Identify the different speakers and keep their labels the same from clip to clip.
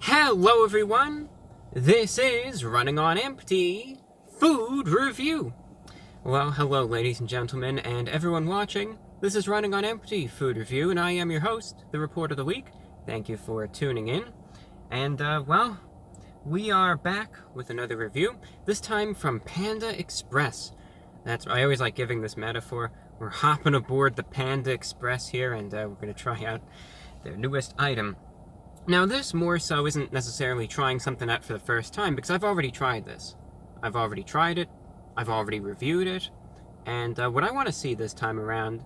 Speaker 1: Hello everyone, this is Running on Empty Food Review. Well, hello ladies and gentlemen, and everyone watching. This is Running on Empty Food Review, and I am your host, the Report of the Week. Thank you for tuning in. And, well, we are back with another review, this time from Panda Express. I always like giving this metaphor. We're hopping aboard the Panda Express here, and we're going to try out their newest item. Now, this more so isn't necessarily trying something out for the first time, because I've already tried this. I've already tried it, I've already reviewed it, and what I want to see this time around,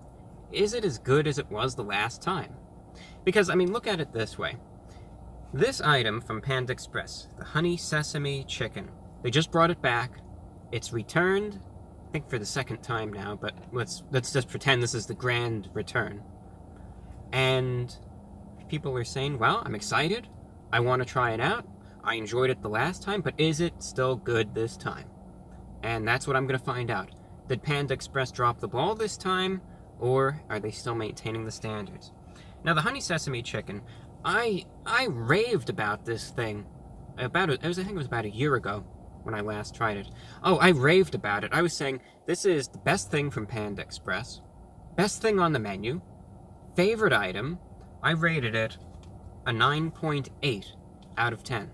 Speaker 1: is it as good as it was the last time? Because, I mean, look at it this way. This item from Panda Express, the Honey Sesame Chicken, they just brought it back. It's returned, I think for the second time now, but let's just pretend this is the grand return. And people are saying, well, I'm excited, I want to try it out, I enjoyed it the last time, but is it still good this time? And that's what I'm going to find out. Did Panda Express drop the ball this time, or are they still maintaining the standards? Now, the Honey Sesame Chicken, I raved about this thing, I think it was about a year ago when I last tried it. Oh, I raved about it. I was saying, this is the best thing from Panda Express, best thing on the menu, favorite item. I rated it a 9.8 out of 10.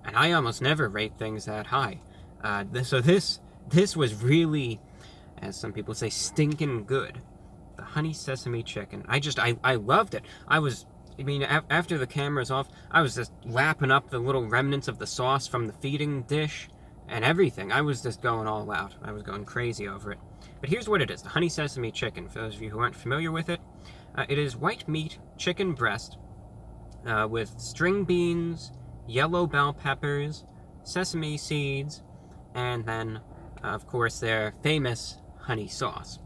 Speaker 1: And I almost never rate things that high. So this was really, as some people say, stinking good. The Honey Sesame Chicken. I loved it. After the camera's off, I was just lapping up the little remnants of the sauce from the feeding dish and everything. I was just going all out. I was going crazy over it. But here's what it is. The Honey Sesame Chicken, for those of you who aren't familiar with it, it is white meat chicken breast with string beans, yellow bell peppers, sesame seeds, and then, of course, their famous honey sauce.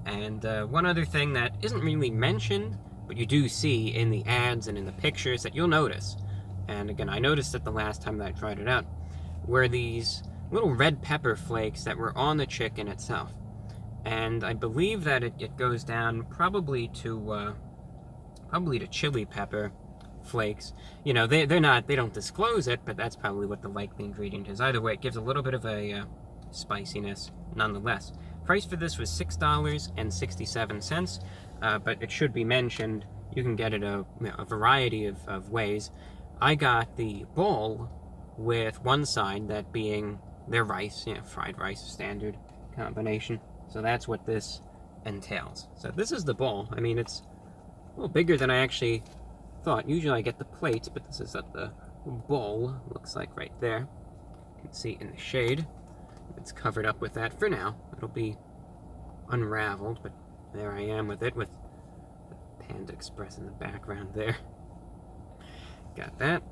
Speaker 1: And one other thing that isn't really mentioned, but you do see in the ads and in the pictures that you'll notice, and again, I noticed it the last time that I tried it out, were these little red pepper flakes that were on the chicken itself. And I believe that it goes down probably to chili pepper flakes. You know, they don't disclose it, but that's probably what the likely ingredient is. Either way, it gives a little bit of a spiciness nonetheless. Price for this was $6.67, but it should be mentioned, you can get it a variety of ways. I got the bowl with one side, that being their rice, fried rice, standard combination. So that's what this entails. So this is the bowl. I mean, it's a little bigger than I actually thought. Usually I get the plates, but this is what the bowl looks like right there. You can see in the shade. It's covered up with that for now. It'll be unraveled, but there I am with it, with the Panda Express in the background there. Got that.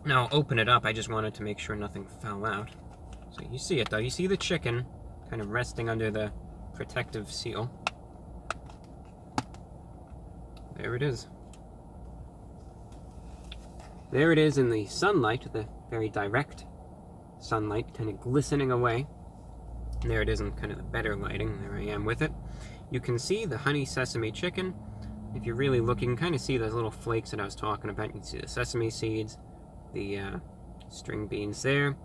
Speaker 1: Now I'll open it up. I just wanted to make sure nothing fell out. So you see it though. You see the chicken kind of resting under the protective seal. There it is. There it is in the sunlight, the very direct sunlight, kind of glistening away. And there it is in kind of the better lighting. There I am with it. You can see the Honey Sesame Chicken. If you're really looking, you can kind of see those little flakes that I was talking about. You can see the sesame seeds, the string beans there,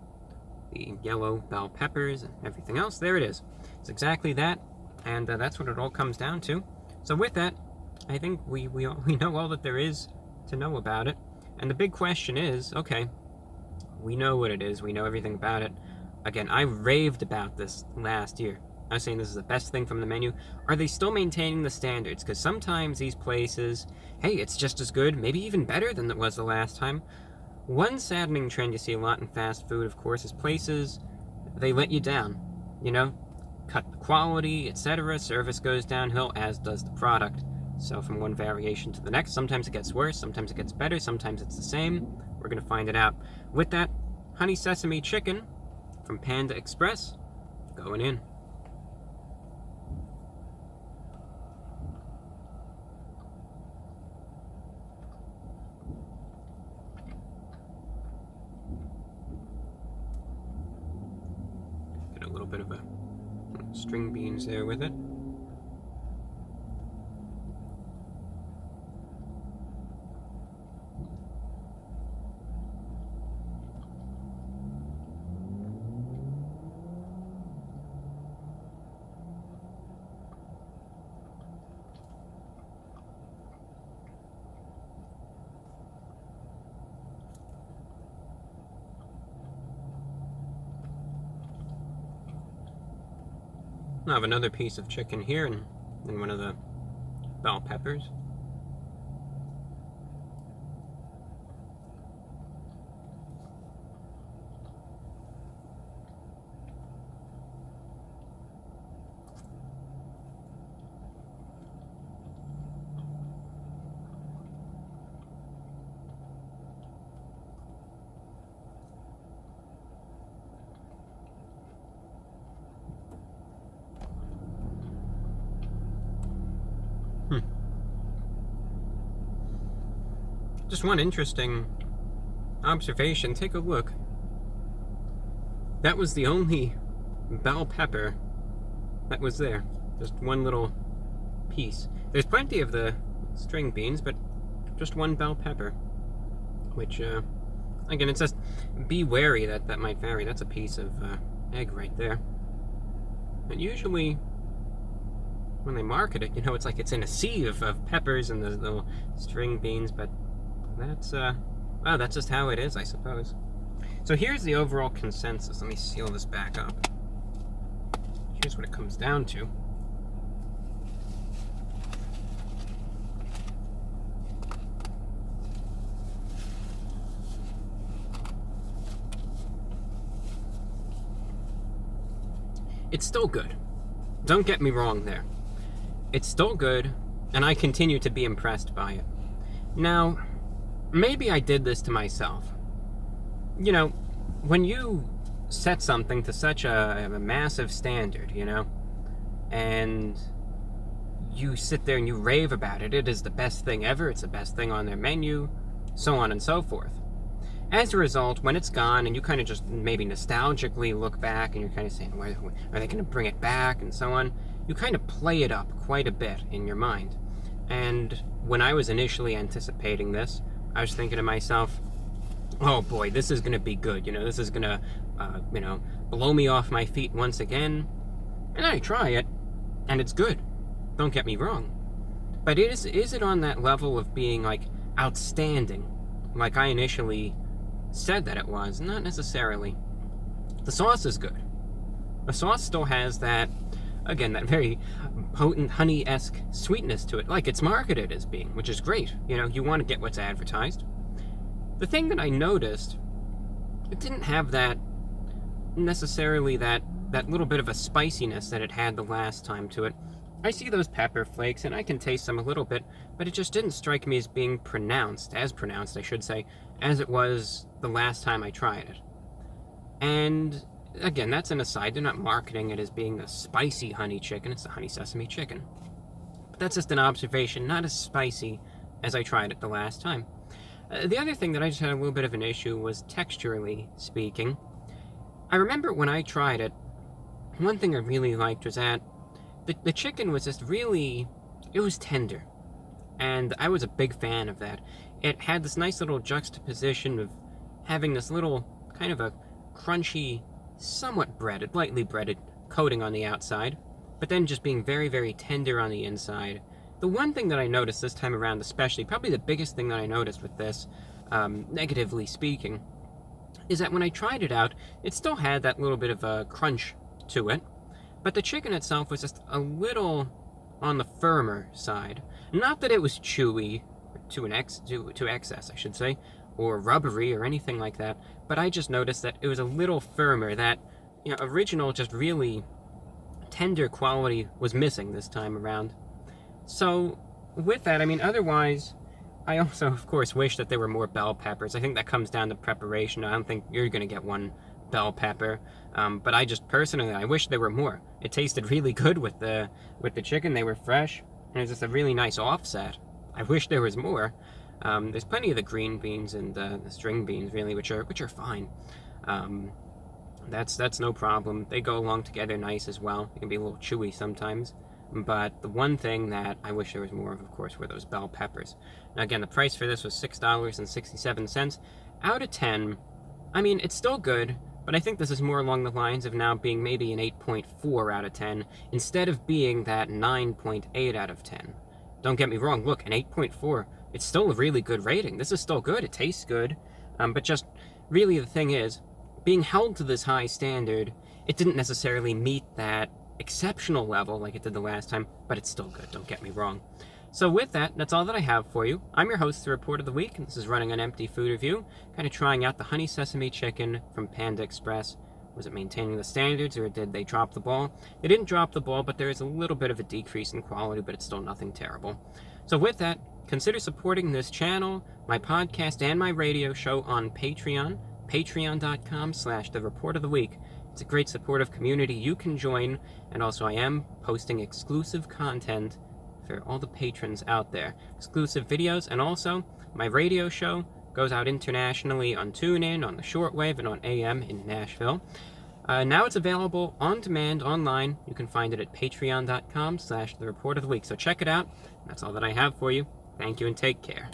Speaker 1: the yellow bell peppers, and everything else. There it is. It's exactly that, and that's what it all comes down to. So with that, I think we know all that there is to know about it. And the big question is, okay, we know what it is, we know everything about it. Again, I raved about this last year. I was saying this is the best thing from the menu. Are they still maintaining the standards? Because sometimes these places, hey, it's just as good, maybe even better than it was the last time. One saddening trend you see a lot in fast food, of course, is places, they let you down. You know, cut the quality, etc. Service goes downhill, as does the product. So from one variation to the next, sometimes it gets worse, sometimes it gets better, sometimes it's the same. We're going to find it out. With that, Honey Sesame Chicken from Panda Express, going in. Get a little bit of a string beans there with it. I have another piece of chicken here and one of the bell peppers. Just one interesting observation. Take a look. That was the only bell pepper that was there. Just one little piece. There's plenty of the string beans, but just one bell pepper. Which, again, it's just be wary that might vary. That's a piece of egg right there. And usually, when they market it, it's like it's in a sea of peppers and the little string beans, but that's, well, that's just how it is, I suppose. So here's the overall consensus. Let me seal this back up. Here's what it comes down to. It's still good. Don't get me wrong there. It's still good, and I continue to be impressed by it. Now, maybe I did this to myself. When you set something to such a massive standard, and you sit there and you rave about it, it is the best thing ever, it's the best thing on their menu, so on and so forth. As a result, when it's gone and you kind of just maybe nostalgically look back and you're kind of saying, are they going to bring it back and so on, you kind of play it up quite a bit in your mind. And when I was initially anticipating this, I was thinking to myself, oh boy, this is going to be good. This is going to, blow me off my feet once again. And I try it, and it's good. Don't get me wrong. But is it on that level of being, like, outstanding, like I initially said that it was? Not necessarily. The sauce is good. The sauce still has that, again, that very potent honey-esque sweetness to it, like it's marketed as being, which is great. You want to get what's advertised. The thing that I noticed, it didn't have that, necessarily that little bit of a spiciness that it had the last time to it. I see those pepper flakes, and I can taste them a little bit, but it just didn't strike me as being pronounced, I should say, as it was the last time I tried it. And again, that's an aside. They're not marketing it as being a spicy honey chicken. It's the Honey Sesame Chicken. But that's just an observation, not as spicy as I tried it the last time. The other thing that I just had a little bit of an issue was texturally speaking. I remember when I tried it, one thing I really liked was that the chicken was just really, it was tender. And I was a big fan of that. It had this nice little juxtaposition of having this little kind of a crunchy, somewhat breaded, lightly breaded coating on the outside, but then just being very, very tender on the inside. The one thing that I noticed this time around, especially, probably the biggest thing that I noticed with this, negatively speaking, is that when I tried it out, it still had that little bit of a crunch to it, but the chicken itself was just a little on the firmer side. Not that it was chewy, to excess, I should say, or rubbery or anything like that, but I just noticed that it was a little firmer. That original, just really tender quality was missing this time around. So with that, otherwise, I also, of course, wish that there were more bell peppers. I think that comes down to preparation. I don't think you're going to get one bell pepper, but I just personally, I wish there were more. It tasted really good with the chicken. They were fresh, and it was just a really nice offset. I wish there was more. There's plenty of the green beans and the string beans, really, which are fine. That's no problem. They go along together nice as well. They can be a little chewy sometimes. But the one thing that I wish there was more of course, were those bell peppers. Now again, the price for this was $6.67. Out of 10, it's still good, but I think this is more along the lines of now being maybe an 8.4 out of 10, instead of being that 9.8 out of 10. Don't get me wrong, look, an 8.4, it's still a really good rating. This is still good, it tastes good, but just, really the thing is, being held to this high standard, it didn't necessarily meet that exceptional level like it did the last time, but it's still good, don't get me wrong. So with that, that's all that I have for you. I'm your host, the Report of the Week, and this is Running on Empty Food Review, kind of trying out the Honey Sesame Chicken from Panda Express. Was it maintaining the standards, or did they drop the ball? They didn't drop the ball, but there is a little bit of a decrease in quality, but it's still nothing terrible. So with that, consider supporting this channel, my podcast, and my radio show on Patreon, patreon.com/The Report of the Week. It's a great supportive community you can join, and also I am posting exclusive content for all the patrons out there. Exclusive videos, and also my radio show goes out internationally on TuneIn, on the Shortwave, and on AM in Nashville. Now it's available on demand online. You can find it at patreon.com/The Report of the Week. So check it out. That's all that I have for you. Thank you and take care.